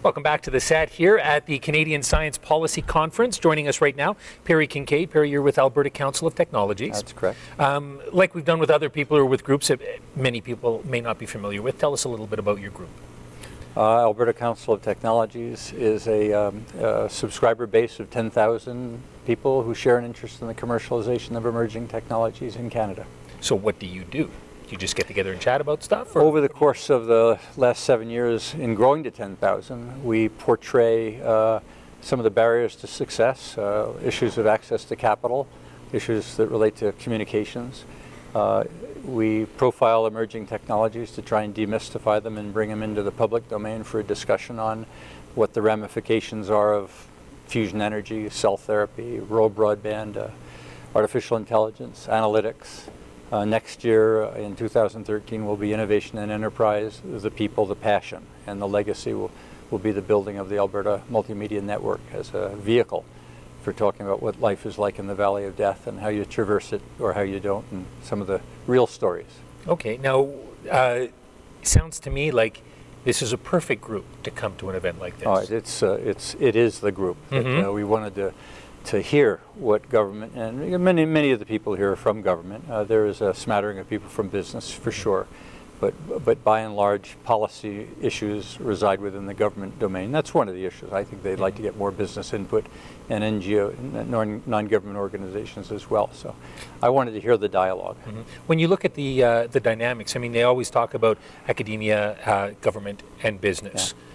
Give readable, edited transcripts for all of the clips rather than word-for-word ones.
Welcome back to the set here at the Canadian Science Policy Conference. Joining us right now, Perry Kinkaide. Perry, you're with Alberta Council of Technologies. That's correct. Like we've done with other people or with groups that many people may not be familiar with, tell us a little bit about your group. Alberta Council of Technologies is a subscriber base of 10,000 people who share an interest in the commercialization of emerging technologies in Canada. So what do? You just get together and chat about stuff? Or? Over the course of the last 7 years in growing to 10,000, we portray some of the barriers to success, issues of access to capital, issues that relate to communications. We profile emerging technologies to try and demystify them and bring them into the public domain for a discussion on what the ramifications are of fusion energy, cell therapy, rural broadband, artificial intelligence, analytics. Next year, in 2013, will be Innovation and Enterprise, the people, the passion, and the legacy will be the building of the Alberta Multimedia Network as a vehicle for talking about what life is like in the Valley of Death and how you traverse it or how you don't, and some of the real stories. Okay, now, it sounds to me like this is a perfect group to come to an event like this. Oh, it is the group. Mm-hmm. That, we wanted to hear what government, and many of the people here are from government. There is a smattering of people from business for sure, but by and large policy issues reside within the government domain. That's one of the issues. I think they'd like to get more business input and NGO, non-government organizations as well. So I wanted to hear the dialogue. Mm-hmm. When you look at the dynamics, I mean, they always talk about academia, government, and business. Yeah.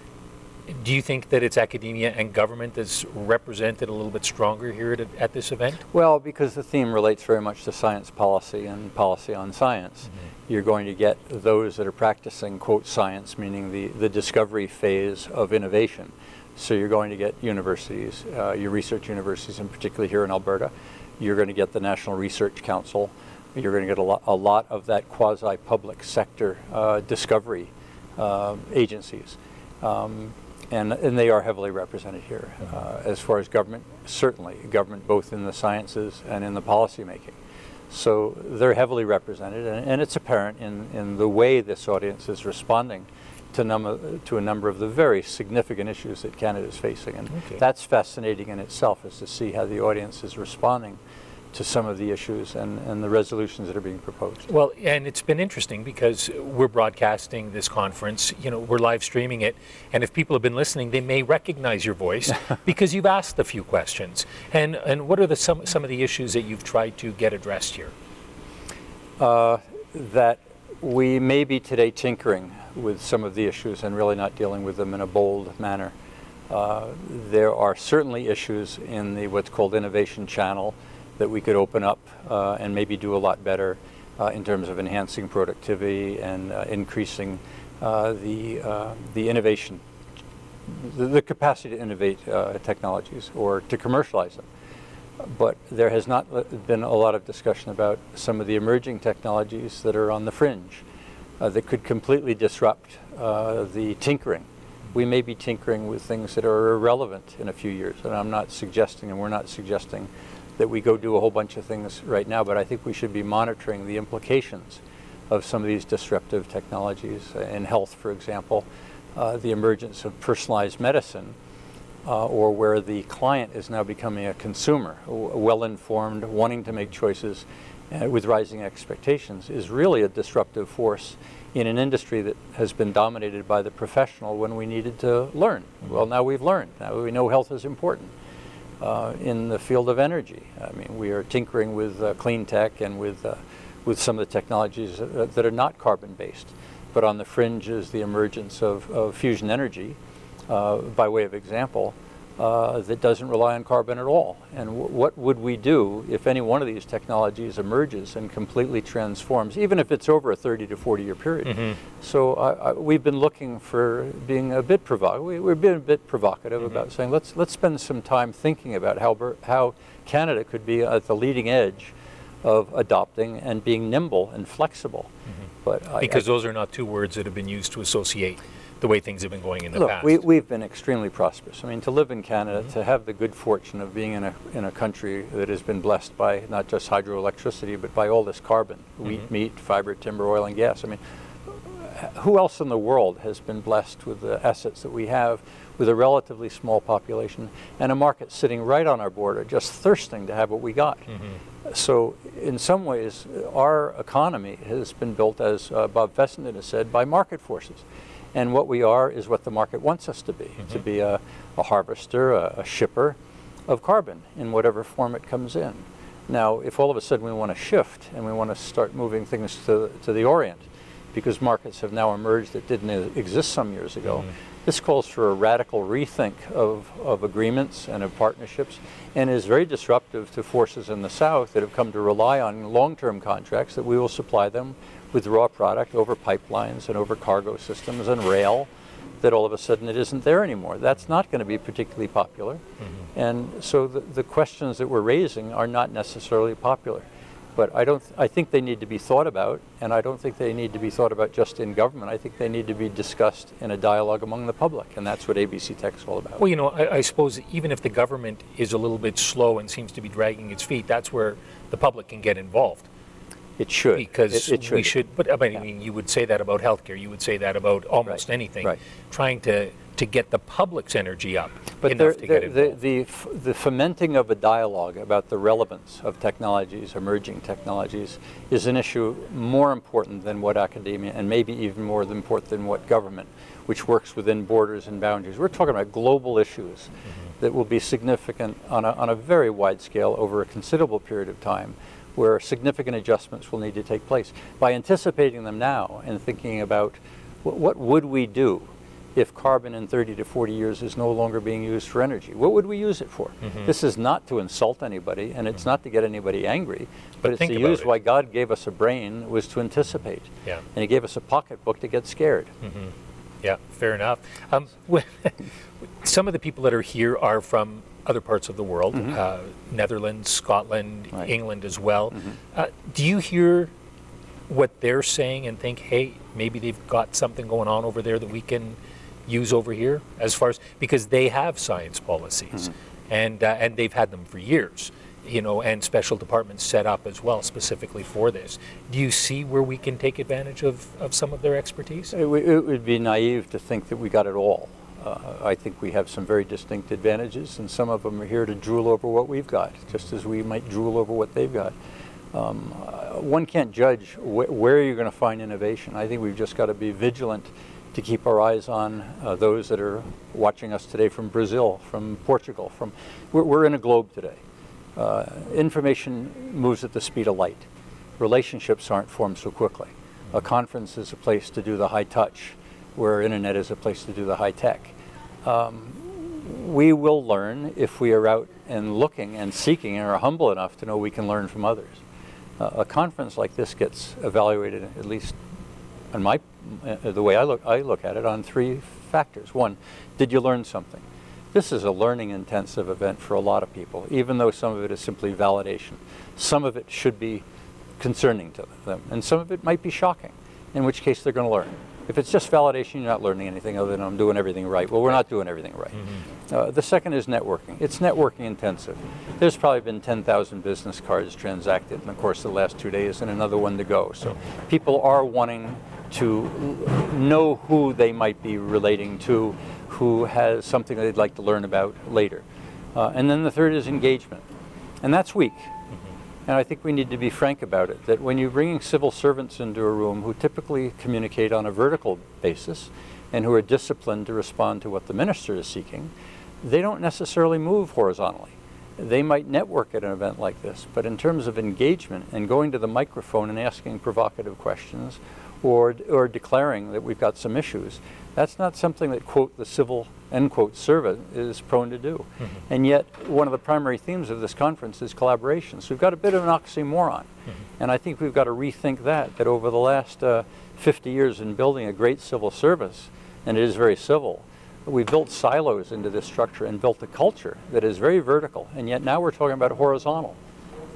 Do you think that it's academia and government that's represented a little bit stronger here at this event? Well, because the theme relates very much to science policy and policy on science. Mm-hmm. You're going to get those that are practicing, quote, science, meaning the discovery phase of innovation. So you're going to get universities, your research universities, and particularly here in Alberta. You're going to get the National Research Council. You're going to get a lot of that quasi-public sector discovery agencies. And they are heavily represented here. As far as government, certainly government both in the sciences and in the policy making. So they're heavily represented, and it's apparent in the way this audience is responding to a number of the very significant issues that Canada is facing. And that's fascinating in itself, is to see how the audience is responding to some of the issues and the resolutions that are being proposed. Well, and it's been interesting because we're broadcasting this conference, we're live streaming it, and if people have been listening, they may recognize your voice because you've asked a few questions. And what are some of the issues that you've tried to get addressed here? That we may be today tinkering with some of the issues and really not dealing with them in a bold manner. There are certainly issues in what's called innovation channel that we could open up and maybe do a lot better in terms of enhancing productivity and increasing the innovation, the capacity to innovate technologies or to commercialize them. But there has not been a lot of discussion about some of the emerging technologies that are on the fringe that could completely disrupt the tinkering. We may be tinkering with things that are irrelevant in a few years, and I'm not suggesting, and we're not suggesting, that we go do a whole bunch of things right now, but I think we should be monitoring the implications of some of these disruptive technologies in health, for example, the emergence of personalized medicine, or where the client is now becoming a consumer, well-informed, wanting to make choices with rising expectations, is really a disruptive force in an industry that has been dominated by the professional when we needed to learn. Well, now we've learned. Now we know health is important. In the field of energy, I mean, we are tinkering with clean tech and with some of the technologies that are not carbon-based. But on the fringe is the emergence of fusion energy, by way of example, that doesn't rely on carbon at all. And what would we do if any one of these technologies emerges and completely transforms, even if it's over a 30 to 40 year period? Mm-hmm. So we've been looking for being a bit provocative. We've been a bit provocative about saying let's spend some time thinking about how Canada could be at the leading edge of adopting and being nimble and flexible. But because those are not two words that have been used to associate the way things have been going in the past. Look, we've been extremely prosperous. I mean, to live in Canada, to have the good fortune of being in a country that has been blessed by not just hydroelectricity, but by all this carbon, wheat, meat, fiber, timber, oil, and gas. I mean, who else in the world has been blessed with the assets that we have, with a relatively small population and a market sitting right on our border, just thirsting to have what we got? So in some ways, our economy has been built, as Bob Fessenden has said, by market forces. And what we are is what the market wants us to be a harvester, a shipper of carbon in whatever form it comes in. Now, if all of a sudden we want to shift and we want to start moving things to the Orient, because markets have now emerged that didn't exist some years ago, this calls for a radical rethink of agreements and of partnerships, and is very disruptive to forces in the South that have come to rely on long-term contracts that we will supply them with raw product over pipelines and over cargo systems and rail, that all of a sudden it isn't there anymore. That's not going to be particularly popular. And so the questions that we're raising are not necessarily popular. But I think they need to be thought about, and I don't think they need to be thought about just in government. I think they need to be discussed in a dialogue among the public, and that's what ABC Tech's all about. Well, you know, I suppose even if the government is a little bit slow and seems to be dragging its feet, that's where the public can get involved. It should. Because it should. We should, but I mean, you would say that about healthcare, you would say that about almost anything. Right. Trying to get the public's energy up but enough to get involved. The fomenting of a dialogue about the relevance of technologies, emerging technologies, is an issue more important than what academia, and maybe even more important than what government, which works within borders and boundaries. We're talking about global issues that will be significant on a very wide scale over a considerable period of time, where significant adjustments will need to take place. By anticipating them now and thinking about what would we do if carbon in 30 to 40 years is no longer being used for energy? What would we use it for? This is not to insult anybody, and it's not to get anybody angry, but it's to use why God gave us a brain, was to anticipate. Yeah. And He gave us a pocketbook to get scared. Yeah, fair enough. Some of the people that are here are from other parts of the world, Netherlands, Scotland, England as well. Do you hear what they're saying and think, hey, maybe they've got something going on over there that we can use over here, as far as, because they have science policies and they've had them for years, you know, and special departments set up as well specifically for this. Do you see where we can take advantage of some of their expertise? It would be naive to think that we got it all. I think we have some very distinct advantages, and some of them are here to drool over what we've got, just as we might drool over what they've got. One can't judge where you're going to find innovation. I think we've just got to be vigilant to keep our eyes on those that are watching us today from Brazil, from Portugal. We're in a globe today. Information moves at the speed of light. Relationships aren't formed so quickly. A conference is a place to do the high touch, where internet is a place to do the high tech. We will learn if we are out and looking and seeking and are humble enough to know we can learn from others. A conference like this gets evaluated, at least on the way I look at it, on three factors. One, did you learn something? This is a learning intensive event for a lot of people, even though some of it is simply validation. Some of it should be concerning to them, and some of it might be shocking, in which case they're going to learn. If it's just validation, you're not learning anything other than I'm doing everything right. Well, we're not doing everything right. The second is networking. It's networking intensive. There's probably been 10,000 business cards transacted in the course of the last 2 days, and another one to go. So people are wanting to know who they might be relating to, who has something they'd like to learn about later. And then the third is engagement. And that's weak. And I think we need to be frank about it, that when you're bringing civil servants into a room who typically communicate on a vertical basis and who are disciplined to respond to what the minister is seeking, they don't necessarily move horizontally. They might network at an event like this, but in terms of engagement and going to the microphone and asking provocative questions or declaring that we've got some issues, that's not something that, quote, the civil, end quote, servant is prone to do. And yet, one of the primary themes of this conference is collaboration. So we've got a bit of an oxymoron. And I think we've got to rethink that over the last 50 years in building a great civil service, and it is very civil, we built silos into this structure and built a culture that is very vertical, and yet now we're talking about horizontal.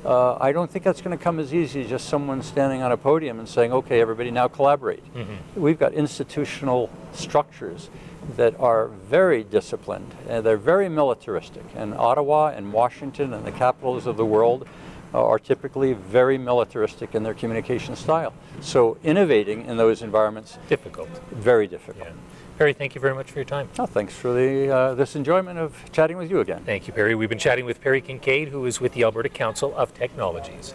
I don't think that's going to come as easy as just someone standing on a podium and saying, okay, everybody now collaborate. We've got institutional structures that are very disciplined, and they're very militaristic. And Ottawa and Washington and the capitals of the world are typically very militaristic in their communication style. So innovating in those environments, Difficult. very difficult. Yeah. Perry, thank you very much for your time. Oh, thanks for this enjoyment of chatting with you again. Thank you, Perry. We've been chatting with Perry Kinkaide, who is with the Alberta Council of Technologies.